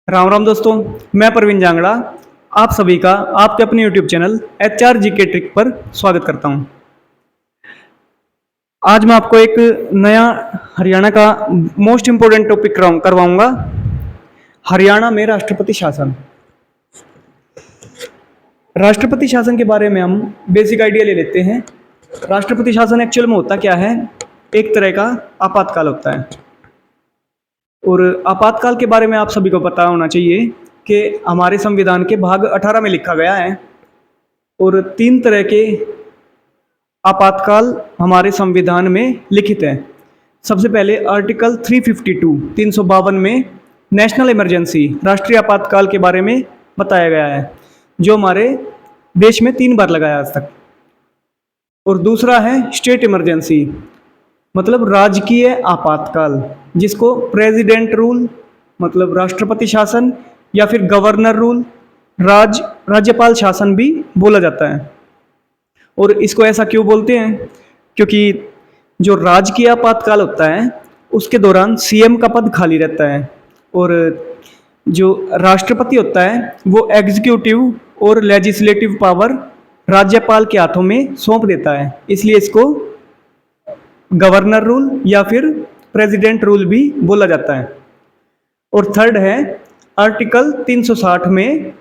राम राम दोस्तों। मैं प्रवीण जांगड़ा आप सभी का आपके अपने YouTube channel HR GK trick पर स्वागत करता हूं। आज मैं आपको एक नया हरियाणा का मोस्ट इम्पोर्टेंट टॉपिक करवाऊंगा। हरियाणा में राष्ट्रपति शासन। राष्ट्रपति शासन के बारे में हम बेसिक आइडिया ले लेते हैं। राष्ट्रपति शासन एक्चुअल में होता क्या है? एक तरह का आपातकाल होता है। और आपातकाल के बारे में आप सभी को पता होना चाहिए कि हमारे संविधान के भाग 18 में लिखा गया है। और 3 तरह के आपातकाल हमारे संविधान में लिखित है। सबसे पहले आर्टिकल 352 352 में नेशनल इमरजेंसी राष्ट्रीय आपातकाल के बारे में बताया गया है, जो हमारे देश में 3 बार लगाया आज तक। और दूसरा है स्टेट इमरजेंसी, मतलब राजकीय आपातकाल, जिसको प्रेसिडेंट रूल मतलब राष्ट्रपति शासन या फिर गवर्नर रूल राज्यपाल शासन भी बोला जाता है। और इसको ऐसा क्यों बोलते हैं? क्योंकि जो राजकीय आपातकाल होता है उसके दौरान CM का पद खाली रहता है और जो राष्ट्रपति होता है वो एग्जीक्यूटिव और लेजिस्लेटिव पावर राज्यपाल के हाथों में सौंप देता है, इसलिए इसको गवर्नर रूल या फिर प्रेसिडेंट रूल भी बोला जाता है। और थर्ड है आर्टिकल 360 में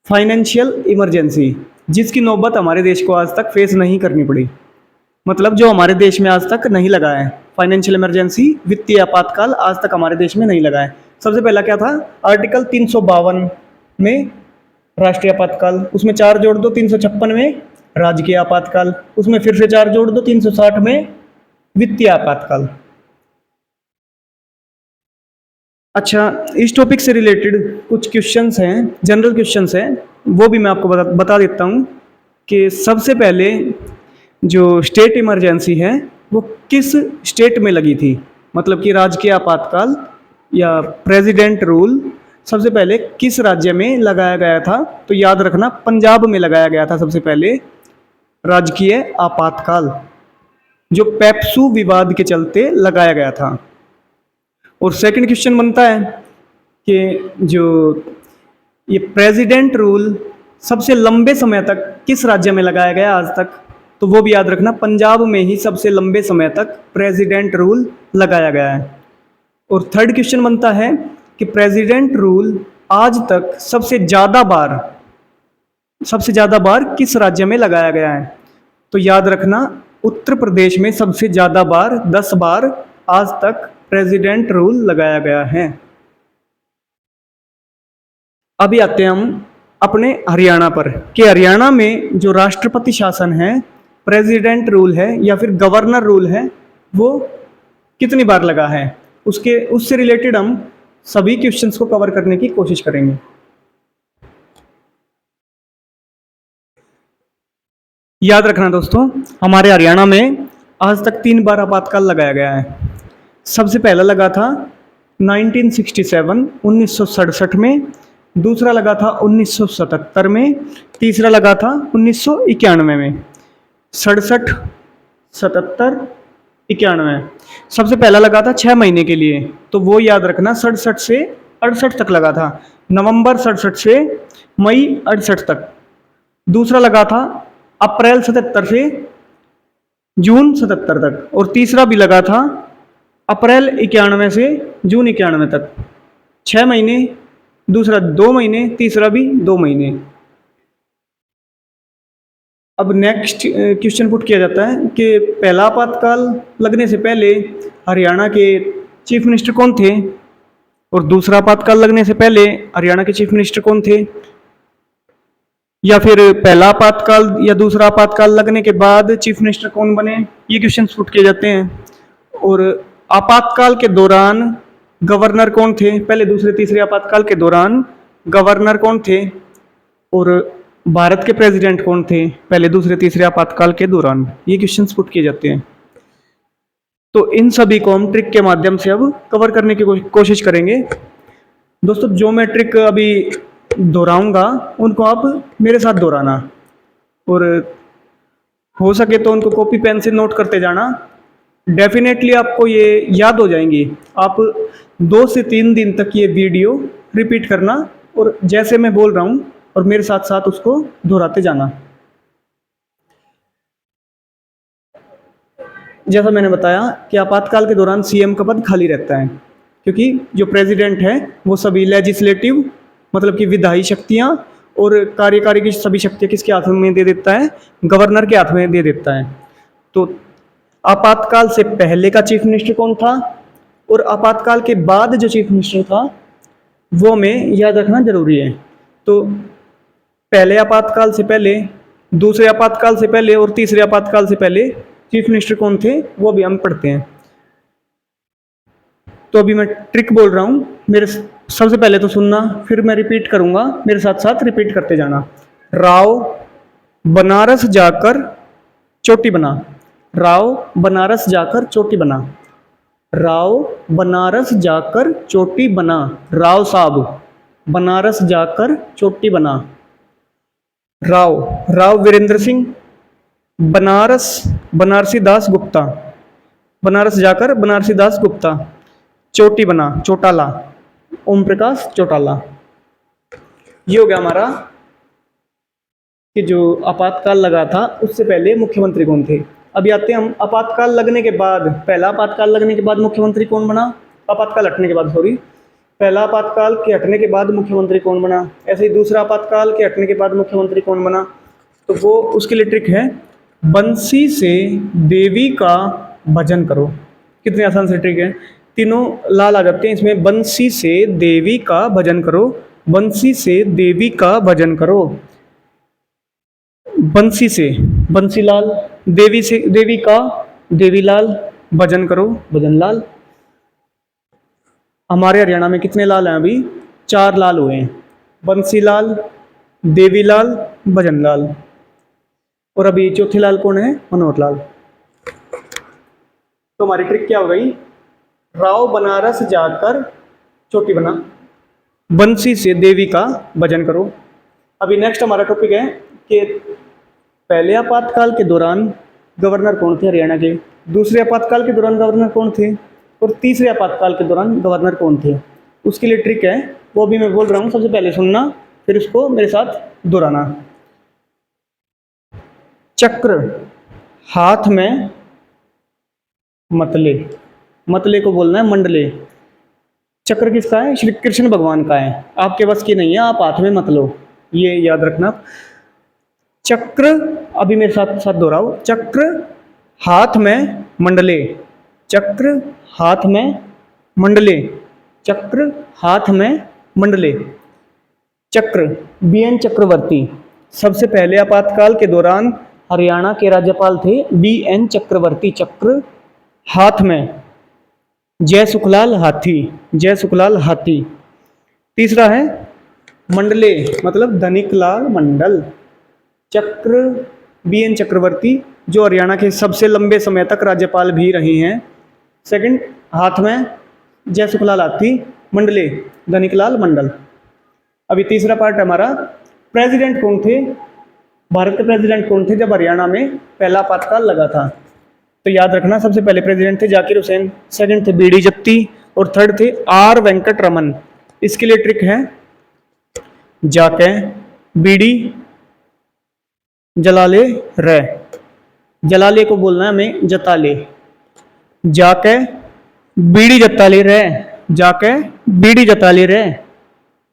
फाइनेंशियल इमरजेंसी, जिसकी नौबत हमारे देश को आज तक फेस नहीं करनी पड़ी, मतलब जो हमारे देश में आज तक नहीं लगा है। फाइनेंशियल इमरजेंसी वित्तीय आपातकाल आज तक हमारे देश में नहीं लगा है। सबसे पहला क्या था? आर्टिकल 352 में राष्ट्रीय आपातकाल, उसमें 4 जोड़ दो 356 में राजकीय आपातकाल, उसमें फिर से 4 जोड़ दो 360 में वित्तीय आपातकाल। अच्छा, इस टॉपिक से रिलेटेड कुछ क्वेश्चंस हैं, जनरल क्वेश्चंस हैं, वो भी मैं आपको बता देता हूँ कि सबसे पहले जो स्टेट इमरजेंसी है वो किस स्टेट में लगी थी, मतलब कि राजकीय आपातकाल या प्रेसिडेंट रूल सबसे पहले किस राज्य में लगाया गया था? तो याद रखना, पंजाब में लगाया गया था सबसे पहले राजकीय आपातकाल, जो पेप्सू विवाद के चलते लगाया गया था। और सेकंड क्वेश्चन बनता है कि जो ये प्रेसिडेंट रूल सबसे लंबे समय तक किस राज्य में लगाया गया आज तक? तो वो भी याद रखना, पंजाब में ही सबसे लंबे समय तक प्रेसिडेंट रूल लगाया गया है। और थर्ड क्वेश्चन बनता है कि प्रेसिडेंट रूल आज तक सबसे ज़्यादा बार किस राज्य में लगाया गया है? तो याद रखना, उत्तर प्रदेश में सबसे ज़्यादा बार 10 बार आज तक प्रेसिडेंट रूल लगाया गया है। अभी आते हैं हम अपने हरियाणा पर कि हरियाणा में जो राष्ट्रपति शासन है, प्रेसिडेंट रूल है या फिर गवर्नर रूल है, वो कितनी बार लगा है। उससे रिलेटेड हम सभी क्वेश्चंस को कवर करने की कोशिश करेंगे। याद रखना दोस्तों, हमारे हरियाणा में आज तक 3 बार आपातकाल लगाया गया है। सबसे पहला लगा था 1967 में, दूसरा लगा था 1977 में, तीसरा लगा था 1991 में। 67, 77, 91। सबसे पहला लगा था 6 महीने के लिए, तो वो याद रखना 67 से 68 तक लगा था, नवंबर 67 से मई 68 तक। दूसरा लगा था अप्रैल 77 से जून 77 तक, और तीसरा भी लगा था अप्रैल 91 से जून 91 तक। 6 महीने, दूसरा 2 महीने, तीसरा भी 2 महीने। अब नेक्स्ट क्वेश्चन पुट किया जाता है कि पहला आपातकाल लगने से पहले हरियाणा के चीफ मिनिस्टर कौन थे, और दूसरा आपातकाल लगने से पहले हरियाणा के चीफ मिनिस्टर कौन थे, या फिर पहला आपातकाल या दूसरा आपातकाल लगने के बाद चीफ मिनिस्टर कौन बने। ये क्वेश्चन पुट किए जाते हैं। और आपातकाल के दौरान गवर्नर कौन थे, पहले दूसरे तीसरे आपातकाल के दौरान गवर्नर कौन थे, और भारत के प्रेसिडेंट कौन थे पहले दूसरे तीसरे आपातकाल के दौरान। ये क्वेश्चंस पुट किए जाते हैं। तो इन सभी को हम ट्रिक के माध्यम से अब कवर करने की कोशिश करेंगे। दोस्तों, जो मैं ट्रिक अभी दोहराऊंगा उनको आप मेरे साथ दोहराना, और हो सके तो उनको कॉपी पेन से नोट करते जाना। डेफिनेटली आपको ये याद हो जाएंगी। आप 2 से 3 दिन तक ये वीडियो रिपीट करना और जैसे मैं बोल रहा हूँ और मेरे साथ साथ उसको दोहराते जाना। जैसा मैंने बताया कि आपातकाल के दौरान सीएम का पद खाली रहता है, क्योंकि जो प्रेसिडेंट है वो सभी लेजिस्लेटिव मतलब कि विधायी शक्तियाँ और कार्यकारी की सभी शक्तियाँ किसके हाथ में दे देता है, गवर्नर के हाथ में दे देता है। तो आपातकाल से पहले का चीफ मिनिस्टर कौन था और आपातकाल के बाद जो चीफ मिनिस्टर था वो हमें याद रखना जरूरी है। तो पहले आपातकाल से पहले, दूसरे आपातकाल से पहले और तीसरे आपातकाल से पहले चीफ मिनिस्टर कौन थे वो भी हम पढ़ते हैं। तो अभी मैं ट्रिक बोल रहा हूँ, मेरे सबसे पहले तो सुनना, फिर मैं रिपीट करूंगा, मेरे साथ साथ रिपीट करते जाना। राव बनारस जाकर चोटी बना। राव बनारस जाकर चोटी बना। राव बनारस जाकर चोटी बना। राव साहब बनारस जाकर चोटी बना। राव राव वीरेंद्र सिंह बनारस बनारसी दास गुप्ता। बनारस जाकर बनारसी दास गुप्ता चोटी बना चौटाला। ओम प्रकाश चौटाला। ये हो गया हमारा कि जो आपातकाल लगा था उससे पहले मुख्यमंत्री कौन थे। अभी आते हैं हम आपातकाल लगने के बाद, पहला आपातकाल लगने के बाद मुख्यमंत्री कौन बना, आपातकाल हटने के बाद, सॉरी, पहला आपातकाल के हटने के बाद मुख्यमंत्री कौन बना, ऐसे ही दूसरा आपातकाल के हटने के बाद मुख्यमंत्री कौन बना। तो वो उसके लिए ट्रिक है, बंसी से देवी का भजन करो। कितनी आसान से ट्रिक है, तीनों लाल आ जाते हैं इसमें। बंसी से देवी का भजन करो, बंसी से देवी का भजन करो। बंसी से बंसीलाल, देवी से देवी का देवीलाल, भजन करो भजनलाल। हमारे हरियाणा में कितने लाल हैं अभी, 4 लाल हुए हैं, बंसीलाल, देवीलाल, भजनलाल। और अभी चौथे लाल कौन है, मनोहर लाल। तो हमारी ट्रिक क्या हो गई, राव बनारस जाकर चोटी बना, बंसी से देवी का भजन करो। अभी नेक्स्ट हमारा टॉपिक है कि पहले आपातकाल के दौरान गवर्नर कौन थे हरियाणा के, दूसरे आपातकाल के दौरान गवर्नर कौन थे और तीसरे आपातकाल के दौरान गवर्नर कौन थे। उसके लिए ट्रिक है, वो भी मैं बोल रहा हूँ, सबसे पहले सुनना फिर उसको मेरे साथ दोहराना। चक्र हाथ में मतले, मतले को बोलना है मंडले। चक्र किसका है, श्री कृष्ण भगवान का है, आपके बस की नहीं है, आप हाथ में मत लो, ये याद रखना। चक्र, अभी मेरे साथ साथ दोहराओ, चक्र हाथ में मंडले, चक्र हाथ में मंडले, चक्र हाथ में मंडले। चक्र बीएन चक्रवर्ती, सबसे पहले आपातकाल के दौरान हरियाणा के राज्यपाल थे बीएन चक्रवर्ती। चक्र हाथ में, जय सुखलाल हाथी, जय सुखलाल हाथी। तीसरा है मंडले, मतलब धनिकलाल मंडल। चक्र बीएन चक्रवर्ती जो हरियाणा के सबसे लंबे समय तक राज्यपाल भी रहे हैं। सेकंड, हाथ में जय सुखलाल हाथी, मंडले धनिकलाल मंडल। अभी तीसरा पार्ट हमारा, प्रेसिडेंट कौन थे, भारत के प्रेसिडेंट कौन थे जब हरियाणा में पहला आपातकाल लगा था। तो याद रखना, सबसे पहले प्रेसिडेंट थे जाकिर हुसैन, सेकंड थे बीडी जत्ती और थर्ड थे आर वेंकट रमन। इसके लिए ट्रिक है, जाके बीडी जलाले रे, जलाले को बोलना है हमें जताले, जाके बीड़ी जताले रे, जाके बीड़ी जताले रे,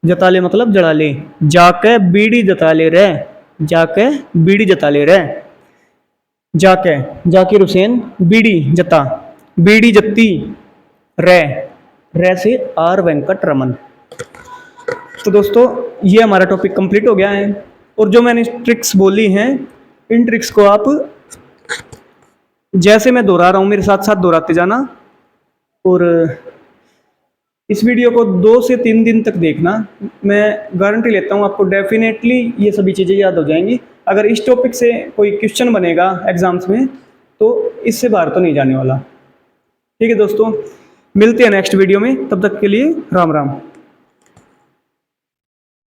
जताले मतलब जलाले, जाके बीड़ी जताले रे, जाके बीड़ी जताले रे। जाके जाकिर हुसैन, बीडी जता, बीडी जत्ती, रे, रे से आर वेंकट रमन। तो दोस्तों ये हमारा टॉपिक कंप्लीट हो गया है, और जो मैंने ट्रिक्स बोली हैं इन ट्रिक्स को आप जैसे मैं दोहरा रहा हूँ मेरे साथ साथ दोहराते जाना, और इस वीडियो को 2 से 3 दिन तक देखना। मैं गारंटी लेता हूँ आपको डेफिनेटली ये सभी चीज़ें याद हो जाएंगी। अगर इस टॉपिक से कोई क्वेश्चन बनेगा एग्जाम्स में तो इससे बाहर तो नहीं जाने वाला। ठीक है दोस्तों, मिलते हैं नेक्स्ट वीडियो में, तब तक के लिए राम राम।